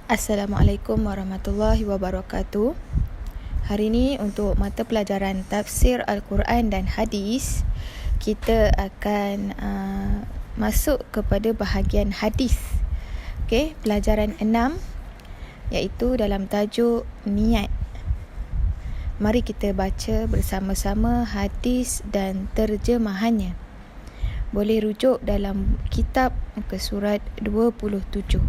Assalamualaikum warahmatullahi wabarakatuh. Hari ini untuk mata pelajaran tafsir Al-Quran dan Hadis, kita akan masuk kepada bahagian hadis. Okey, pelajaran 6 iaitu dalam tajuk niat. Mari kita baca bersama-sama hadis dan terjemahannya. Boleh rujuk dalam kitab muka surat 27.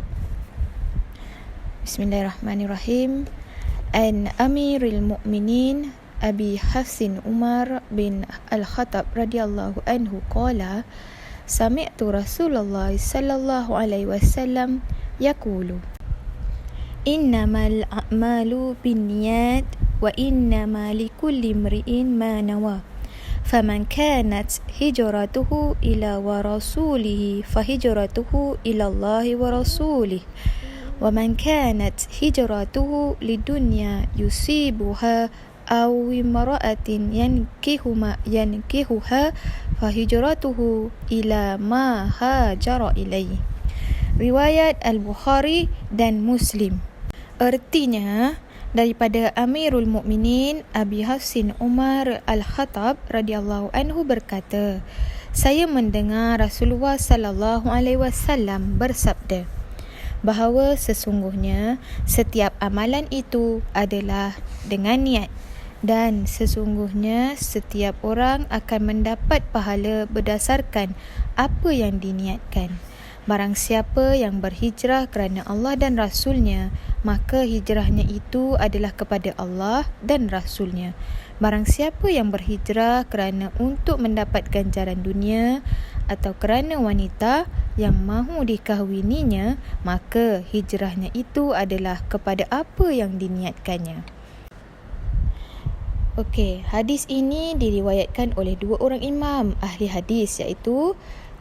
Bismillahirrahmanirrahim. An Amiril Mu'minin Abi Hafsin Umar bin Al-Khattab radhiyallahu anhu qala sami'tu Rasulullah sallallahu alaihi wasallam yaqulu innamal a'malu binniyat wa innama likulli imri'in ma nawa faman kanat hijratuhu ila wa rasulihi fahijratuhu ila Allahi wa rasulih وَمَنْ كَانَتْ هِجْرَتُهُ لِدُنْيَا يُصِيبُهَا أَوْ امْرَأَةٍ يَنْكِحُهَا فَهِجْرَتُهُ إِلَى مَا هَاجَرَ إِلَيْهِ. Riwayat Al-Bukhari dan Muslim. Artinya, daripada Amirul Mukminin Abi Hafsin Umar Al-Khattab radhiyallahu anhu berkata, saya mendengar Rasulullah sallallahu alaihi wasallam bersabda, bahawa sesungguhnya setiap amalan itu adalah dengan niat, dan sesungguhnya setiap orang akan mendapat pahala berdasarkan apa yang diniatkan. Barang siapa yang berhijrah kerana Allah dan Rasulnya, maka hijrahnya itu adalah kepada Allah dan Rasulnya. Barang siapa yang berhijrah kerana untuk mendapat ganjaran dunia atau kerana wanita yang mahu dikahwininya, maka hijrahnya itu adalah kepada apa yang diniatkannya. Okey, hadis ini diriwayatkan oleh dua orang imam ahli hadis, iaitu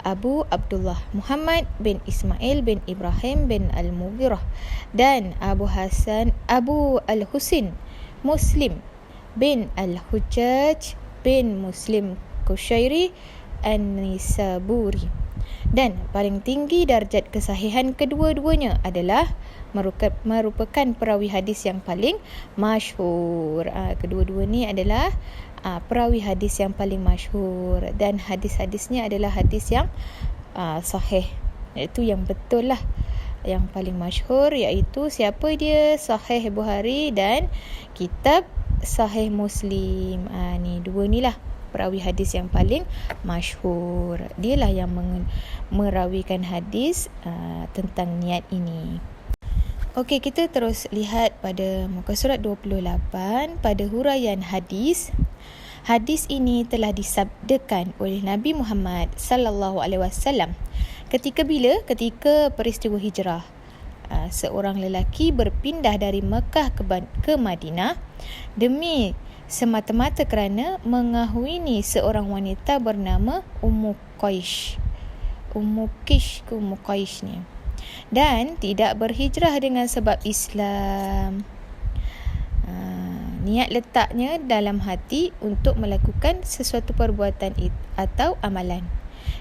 Abu Abdullah Muhammad bin Ismail bin Ibrahim bin Al-Mughirah dan Abu Al-Husin Muslim bin Al-Hujjaj bin Muslim Kushairi An-Nisaburi. Dan paling tinggi darjat kesahihan kedua-duanya adalah merupakan perawi hadis yang paling masyhur. Kedua-dua ni adalah perawi hadis yang paling masyhur, dan hadis-hadisnya adalah hadis yang sahih, iaitu yang betul lah. Yang paling masyhur iaitu siapa dia? Sahih Bukhari dan kitab Sahih Muslim. Ni dua ni lah perawi hadis yang paling masyhur. Dialah yang merawikan hadis tentang niat ini. Okey, kita terus lihat pada muka surat 28 pada huraian hadis. Hadis ini telah disabdakan oleh Nabi Muhammad sallallahu alaihi wasallam ketika peristiwa hijrah. Seorang lelaki berpindah dari Mekah ke Madinah demi semata-mata kerana mengahwini seorang wanita bernama Ummu Qais ni, dan tidak berhijrah dengan sebab Islam. Niat letaknya dalam hati untuk melakukan sesuatu perbuatan atau amalan.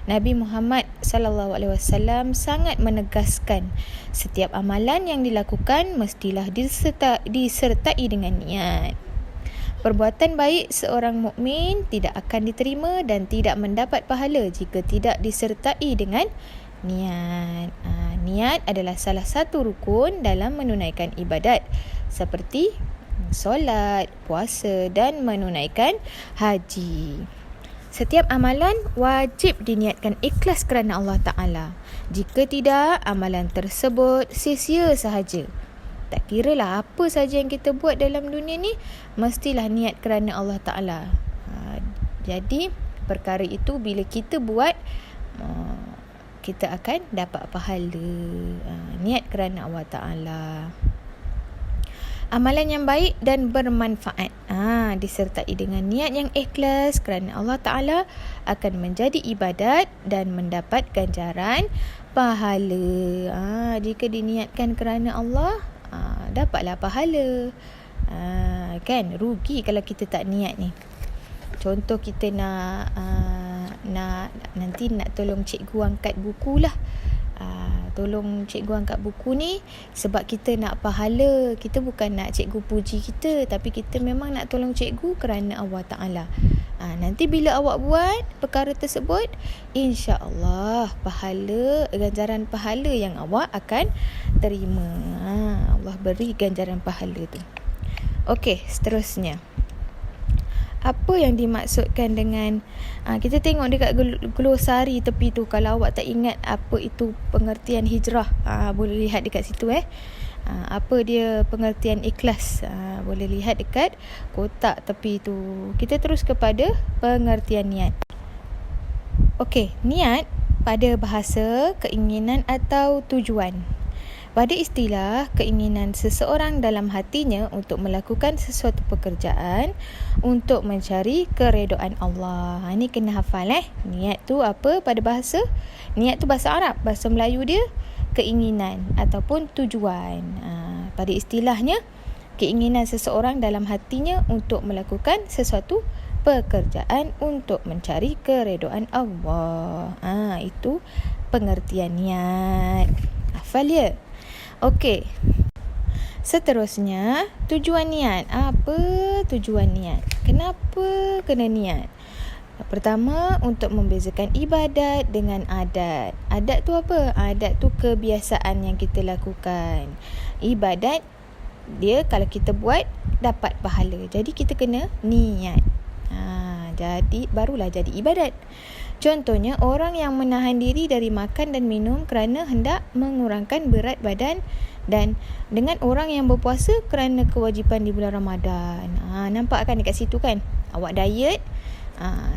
Nabi Muhammad sallallahu alaihi wasallam sangat menegaskan setiap amalan yang dilakukan mestilah disertai dengan niat. Perbuatan baik seorang mukmin tidak akan diterima dan tidak mendapat pahala jika tidak disertai dengan niat. Niat adalah salah satu rukun dalam menunaikan ibadat seperti solat, puasa dan menunaikan haji. Setiap amalan wajib diniatkan ikhlas kerana Allah Ta'ala. Jika tidak, amalan tersebut sia-sia sahaja. Tak kiralah apa saja yang kita buat dalam dunia ni, mestilah niat kerana Allah Ta'ala. Jadi perkara itu bila kita buat, kita akan dapat pahala. Niat kerana Allah Ta'ala. Amalan yang baik dan bermanfaat disertai dengan niat yang ikhlas kerana Allah Ta'ala akan menjadi ibadat dan mendapat ganjaran pahala. Jika diniatkan kerana Allah, dapatlah pahala. Kan rugi kalau kita tak niat ni. Contoh kita nanti nak tolong cikgu angkat buku lah. tolong cikgu angkat buku ni sebab kita nak pahala. Kita bukan nak cikgu puji kita, tapi kita memang nak tolong cikgu kerana Allah Ta'ala. Nanti bila awak buat perkara tersebut, insya-Allah ganjaran pahala yang awak akan terima. Allah beri ganjaran pahala tu. Okey, seterusnya. Apa yang dimaksudkan dengan kita tengok dekat glosari tepi tu. Kalau awak tak ingat apa itu pengertian hijrah, boleh lihat dekat situ apa dia pengertian ikhlas, boleh lihat dekat kotak tepi tu. Kita terus kepada pengertian niat. Okey, niat pada bahasa keinginan atau tujuan. Pada istilah, keinginan seseorang dalam hatinya untuk melakukan sesuatu pekerjaan untuk mencari keredaan Allah. Ini kena hafal Niat tu apa pada bahasa? Niat tu bahasa Arab. Bahasa Melayu dia keinginan ataupun tujuan. Pada istilahnya, keinginan seseorang dalam hatinya untuk melakukan sesuatu pekerjaan untuk mencari keredaan Allah. Itu pengertian niat. Hafal ya? Okey. Seterusnya, tujuan niat. Apa tujuan niat? Kenapa kena niat? Pertama, untuk membezakan ibadat dengan adat. Adat tu apa? Adat tu kebiasaan yang kita lakukan. Ibadat, dia kalau kita buat, dapat pahala. Jadi kita kena niat. Jadi barulah jadi ibadat. Contohnya, orang yang menahan diri dari makan dan minum kerana hendak mengurangkan berat badan, dan dengan orang yang berpuasa kerana kewajipan di bulan Ramadan. Nampak kan dekat situ kan? Awak diet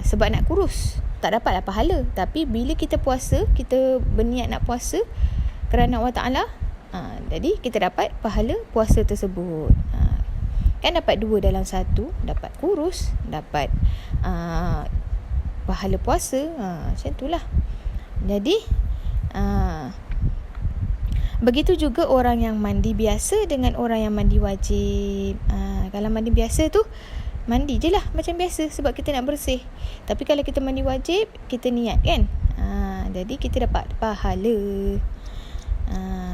sebab nak kurus, tak dapatlah pahala. Tapi bila kita puasa, kita berniat nak puasa kerana Allah Ta'ala, jadi kita dapat pahala puasa tersebut. Kan dapat 2 dalam 1, dapat kurus, dapat pahala puasa. Macam itulah. Jadi begitu juga orang yang mandi biasa dengan orang yang mandi wajib. Kalau mandi biasa tu, mandi je lah macam biasa sebab kita nak bersih. Tapi kalau kita mandi wajib, kita niat kan. Jadi kita dapat pahala.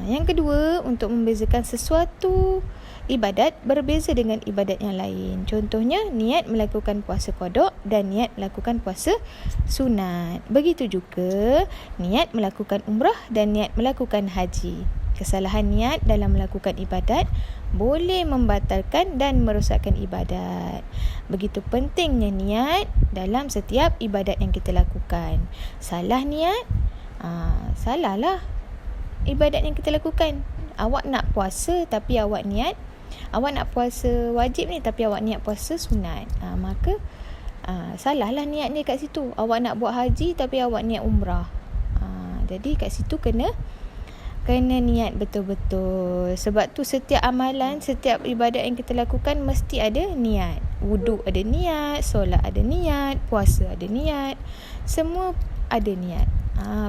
Yang kedua, untuk membezakan sesuatu ibadat berbeza dengan ibadat yang lain. Contohnya, niat melakukan puasa qada dan niat melakukan puasa sunat. Begitu juga niat melakukan umrah dan niat melakukan haji. Kesalahan niat dalam melakukan ibadat boleh membatalkan dan merosakkan ibadat. Begitu pentingnya niat dalam setiap ibadat yang kita lakukan. Salah niat, salahlah ibadat yang kita lakukan. Awak nak puasa tapi awak nak puasa wajib ni tapi awak niat puasa sunat, maka salahlah niatnya kat situ. Awak nak buat haji tapi awak niat umrah. Jadi kat situ kena niat betul-betul. Sebab tu setiap amalan, setiap ibadat yang kita lakukan mesti ada niat. Wuduk ada niat, solat ada niat, puasa ada niat, semua ada niat.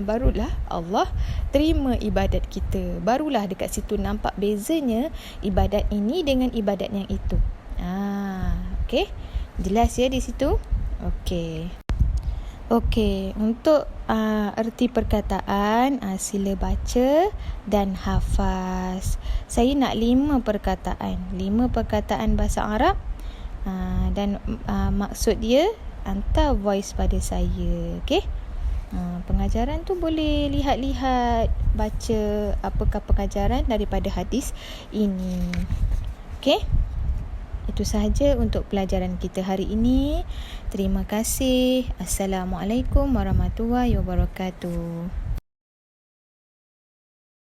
Barulah Allah terima ibadat kita. Barulah dekat situ nampak bezanya ibadat ini dengan ibadat yang itu. Okey. Jelas ya di situ? Okey, untuk erti perkataan, sila baca dan hafaz. Saya nak 5 perkataan. 5 perkataan bahasa Arab, dan maksud dia hantar voice pada saya. Okey. Pengajaran tu boleh lihat-lihat, baca apakah pengajaran daripada hadis ini. Okey. Itu sahaja untuk pelajaran kita hari ini. Terima kasih. Assalamualaikum warahmatullahi wabarakatuh.